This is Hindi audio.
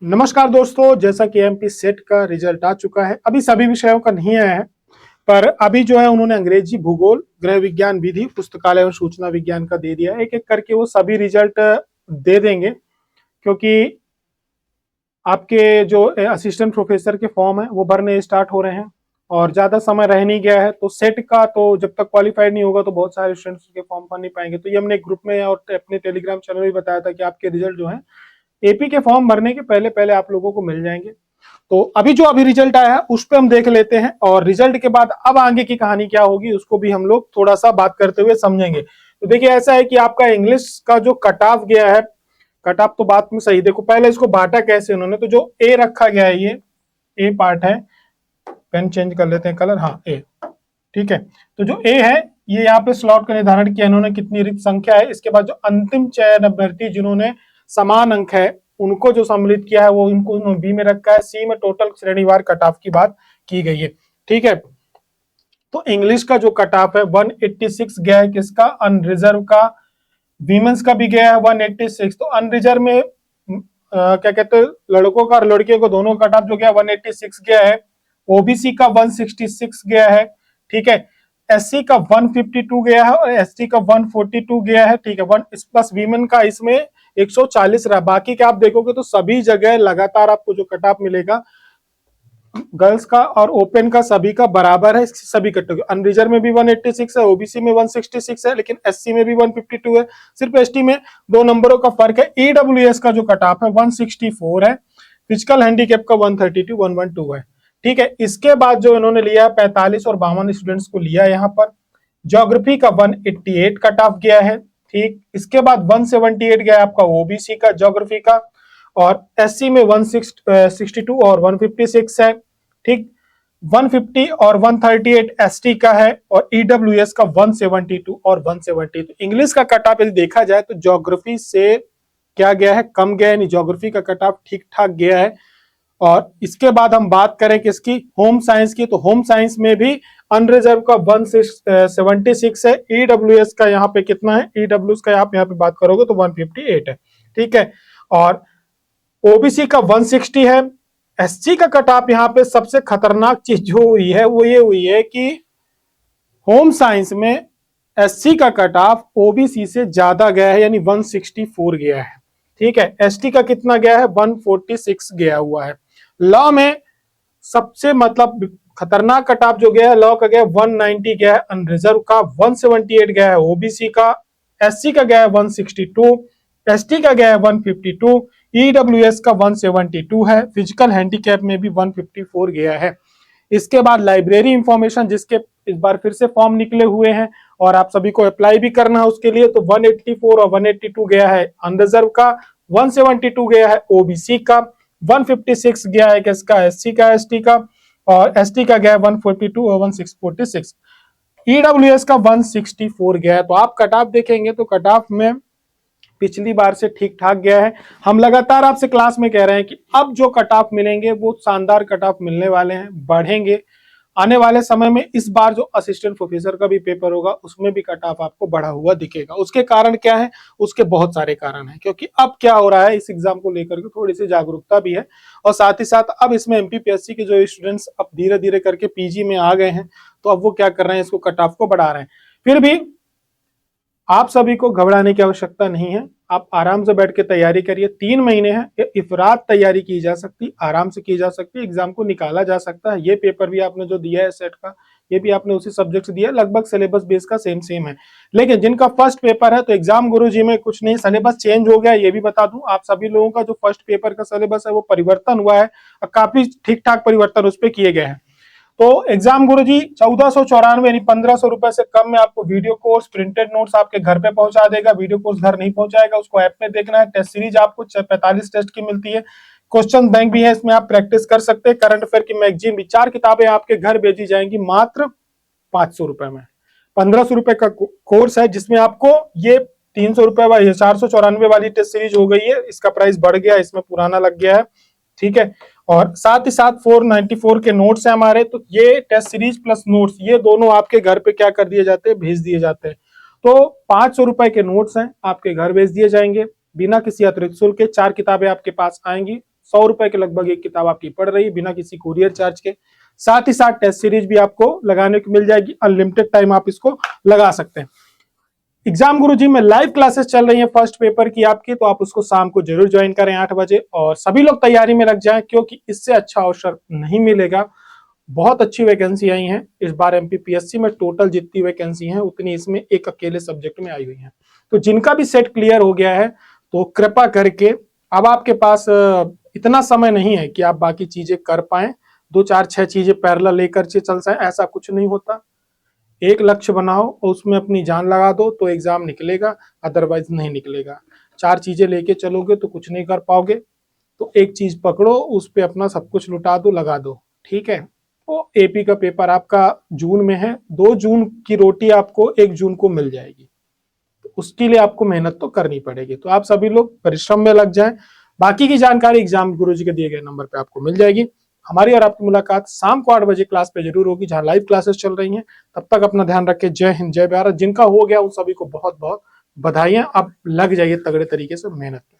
नमस्कार दोस्तों, जैसा कि एमपी सेट का रिजल्ट आ चुका है। अभी सभी विषयों का नहीं आया है, पर अभी जो है उन्होंने अंग्रेजी, भूगोल, गृह विज्ञान, विधि, पुस्तकालय और सूचना विज्ञान का दे दिया। एक एक करके वो सभी रिजल्ट दे देंगे, क्योंकि आपके जो असिस्टेंट प्रोफेसर के फॉर्म है वो भरने स्टार्ट हो रहे हैं और ज्यादा समय रह नहीं गया है। तो सेट का तो जब तक क्वालिफाइड नहीं होगा तो बहुत सारे स्टूडेंट्स के फॉर्म भर नहीं पाएंगे। तो ये हमने ग्रुप में और अपने टेलीग्राम चैनल में बताया था कि आपके रिजल्ट जो है एपी के फॉर्म भरने के पहले पहले आप लोगों को मिल जाएंगे। तो अभी रिजल्ट आया है उस पर हम देख लेते हैं, और रिजल्ट के बाद अब आगे की कहानी क्या होगी उसको भी हम लोग थोड़ा सा बात करते हुए समझेंगे। तो देखिए, ऐसा है कि आपका इंग्लिश का जो कट ऑफ गया है, कट ऑफ तो बात में सही, देखो पहले इसको बांटा कैसे उन्होंने, तो जो ए रखा गया है ये ए पार्ट है, पेन चेंज कर लेते हैं कलर, हाँ ए, ठीक है। तो जो ए है ये यहाँ पे स्लॉट का निर्धारण किया इन्होंने, कितनी रिक्त संख्या है। इसके बाद जो अंतिम चयन अभ्यर्थी जिन्होंने समान अंक है उनको जो सम्मिलित किया है वो इनको बी में रखा है। सी में टोटल श्रेणीवार कट ऑफ की बात की गई है, ठीक है। तो इंग्लिश का जो कट ऑफ है 186 गया है, किसका, अनरिजर्व का। वीमेंस का भी गया है 186। तो अनरिजर्व में क्या कहते हैं, लड़कों का और लड़कियों को दोनों कट ऑफ जो गया 186 गया है। ओबीसी का 166 गया है, ठीक है। एससी का 152 गया है और एसटी का 142 गया है, ठीक है। वन प्लस वीमेन का इसमें 140 रहा। बाकी का आप देखोगे तो सभी जगह लगातार आपको जो कट ऑफ मिलेगा गर्ल्स का और ओपन का सभी का बराबर है, सभी कैटेगरी। अनरिजर्व में भी 186 है, ओबीसी में 166 है, लेकिन एससी में भी 152 है। सिर्फ एसटी में 2 नंबरों का फर्क है। ईडब्ल्यूएस का जो कट ऑफ है 164 है। फिजिकल हैंडीकैप का 132 112 है, ठीक है। इसके बाद जो इन्होंने लिया 45 और 52 स्टूडेंट्स को लिया यहाँ पर। ज्योग्राफी का 188 कट ऑफ गया है, ठीक। इसके बाद 178 गया आपका ओबीसी का ज्योग्राफी का, और एससी में 162 और 156 है, ठीक। 150 और 138 एसटी का है, और ईडब्ल्यूएस का 172 और 170। तो इंग्लिश का कट ऑफ यदि देखा जाए तो ज्योग्राफी से क्या गया है, कम गया है, नहीं ज्योग्राफी का कट ऑफ ठीक ठाक गया है। और इसके बाद हम बात करें किसकी, होम साइंस की, तो होम साइंस में भी अनरिजर्व का 176 है। ईडब्ल्यूएस का यहाँ पे कितना है, ईडब्ल्यूएस का आप यहाँ पे बात करोगे तो 158 है, ठीक है। और ओबीसी का 160 है। एससी का कट ऑफ यहाँ पे सबसे खतरनाक चीज जो हुई है वो ये हुई है कि होम साइंस में एससी का कट ऑफ ओबीसी से ज्यादा गया है, यानी 164 गया है, ठीक है। एसटी का कितना गया है, 146 गया हुआ है। लॉ में सबसे मतलब खतरनाक कट ऑफ जो गया है लॉ का गया 190 गया है, अनरिजर्व का 178 गया है, ओबीसी का, एससी का गया है 162, एसटी का गया है 152, ईडब्ल्यूएस का 172 है। फिजिकल हैंडीकैप में भी 154 गया है। इसके बाद लाइब्रेरी इंफॉर्मेशन, जिसके इस बार फिर से फॉर्म निकले हुए हैं और आप सभी को अप्लाई भी करना है उसके लिए, तो 184 और 182 गया है अनरिजर्व का, 172 गया है ओबीसी का, 156 गया है किसका, एससी का, एसटी का, और एसटी का गया है 142 और 146। ईडब्ल्यूएस का 164 गया है। तो आप कट ऑफ देखेंगे तो कट ऑफ में पिछली बार से ठीक ठाक गया है। हम लगातार आपसे क्लास में कह रहे हैं कि अब जो कट ऑफ मिलेंगे वो शानदार कट ऑफ मिलने वाले हैं, बढ़ेंगे आने वाले समय में। इस बार जो असिस्टेंट प्रोफेसर का भी पेपर होगा उसमें भी कट ऑफ आपको बढ़ा हुआ दिखेगा। उसके कारण क्या है, उसके बहुत सारे कारण हैं, क्योंकि अब क्या हो रहा है, इस एग्जाम को लेकर के थोड़ी सी जागरूकता भी है, और साथ ही साथ अब इसमें एमपीपीएससी के जो स्टूडेंट्स अब धीरे धीरे करके पीजी में आ गए हैं, तो अब वो क्या कर रहे हैं, इसको कट ऑफ को बढ़ा रहे हैं। फिर भी आप सभी को घबराने की आवश्यकता नहीं है, आप आराम से बैठ के तैयारी करिए। 3 महीने हैं, इफरात तैयारी की जा सकती, आराम से की जा सकती, एग्जाम को निकाला जा सकता है। ये पेपर भी आपने जो दिया है सेट का, ये भी आपने उसी सब्जेक्ट से दिया, लगभग सिलेबस बेस का सेम है। लेकिन जिनका फर्स्ट पेपर है तो एग्जाम गुरुजी में कुछ नहीं, सिलेबस चेंज हो गया, ये भी बता दूं। आप सभी लोगों का जो फर्स्ट पेपर का सिलेबस है वो परिवर्तन हुआ है, काफी ठीक ठाक परिवर्तन उस पर किए गए हैं। तो एग्जाम गुरुजी 1494 यानी 1500 रुपए से कम में आपको वीडियो कोर्स, प्रिंटेड नोट्स आपके घर पे पहुंचा देगा। वीडियो कोर्स घर नहीं पहुंचाएगा, उसको ऐप में देखना है। टेस्ट सीरीज आपको 45 टेस्ट की मिलती है। क्वेश्चन बैंक भी है, इसमें आप प्रैक्टिस कर सकते हैं। करंट अफेयर की मैगजीन भी 4 किताबें आपके घर भेजी जाएंगी मात्र 500 रुपए में। 1500 रुपए का कोर्स है जिसमें आपको ये 300 रुपए वाली 494 वाली टेस्ट सीरीज हो गई है, इसका प्राइस बढ़ गया, इसमें पुराना लग गया है, ठीक है। और साथ ही साथ 494 के नोट्स है हमारे, तो ये टेस्ट सीरीज प्लस नोट्स ये दोनों आपके घर पे क्या कर दिए जाते हैं, भेज दिए जाते हैं। तो 500 रुपए के नोट्स हैं, आपके घर भेज दिए जाएंगे बिना किसी अतिरिक्त शुल्क के। 4 किताबें आपके पास आएंगी, 100 रुपए के लगभग एक किताब आपकी पड़ रही है बिना किसी कुरियर चार्ज के। साथ ही साथ टेस्ट सीरीज भी आपको लगाने को मिल जाएगी, अनलिमिटेड टाइम आप इसको लगा सकते हैं। एग्जाम गुरुजी में लाइव क्लासेस चल रही हैं फर्स्ट पेपर की आपकी, तो आप उसको शाम को जरूर ज्वाइन करें 8 बजे, और सभी लोग तैयारी में लग जाएं क्योंकि इससे अच्छा अवसर नहीं मिलेगा। बहुत अच्छी वैकेंसी आई हैं इस बार एमपीपीएससी में, टोटल जितनी वैकेंसी हैं उतनी इसमें एक अकेले सब्जेक्ट में आई हुई हैं। तो जिनका भी सेट क्लियर हो गया है तो कृपा करके अब आपके पास इतना समय नहीं है कि आप बाकी चीजें कर पाए, 2 4 6 चीजें पैरेलल लेकर चल जाए, ऐसा कुछ नहीं होता। एक लक्ष्य बनाओ और उसमें अपनी जान लगा दो तो एग्जाम निकलेगा, अदरवाइज नहीं निकलेगा। 4 चीजें लेके चलोगे तो कुछ नहीं कर पाओगे, तो एक चीज पकड़ो, उस पर अपना सब कुछ लुटा दो, लगा दो, ठीक है। तो एपी का पेपर आपका जून में है, 2 जून की रोटी आपको 1 जून को मिल जाएगी, तो उसके लिए आपको मेहनत तो करनी पड़ेगी। तो आप सभी लोग परिश्रम में लग जाएं। बाकी की जानकारी एग्जाम गुरुजी के दिए गए नंबर पे आपको मिल जाएगी। हमारी और आपकी मुलाकात शाम को 8 बजे क्लास पे जरूर होगी जहां लाइव क्लासेस चल रही हैं। तब तक अपना ध्यान रखें। जय हिंद, जय भारत। जिनका हो गया उन सभी को बहुत बहुत बधाइयां। अब लग जाइए तगड़े तरीके से मेहनत में।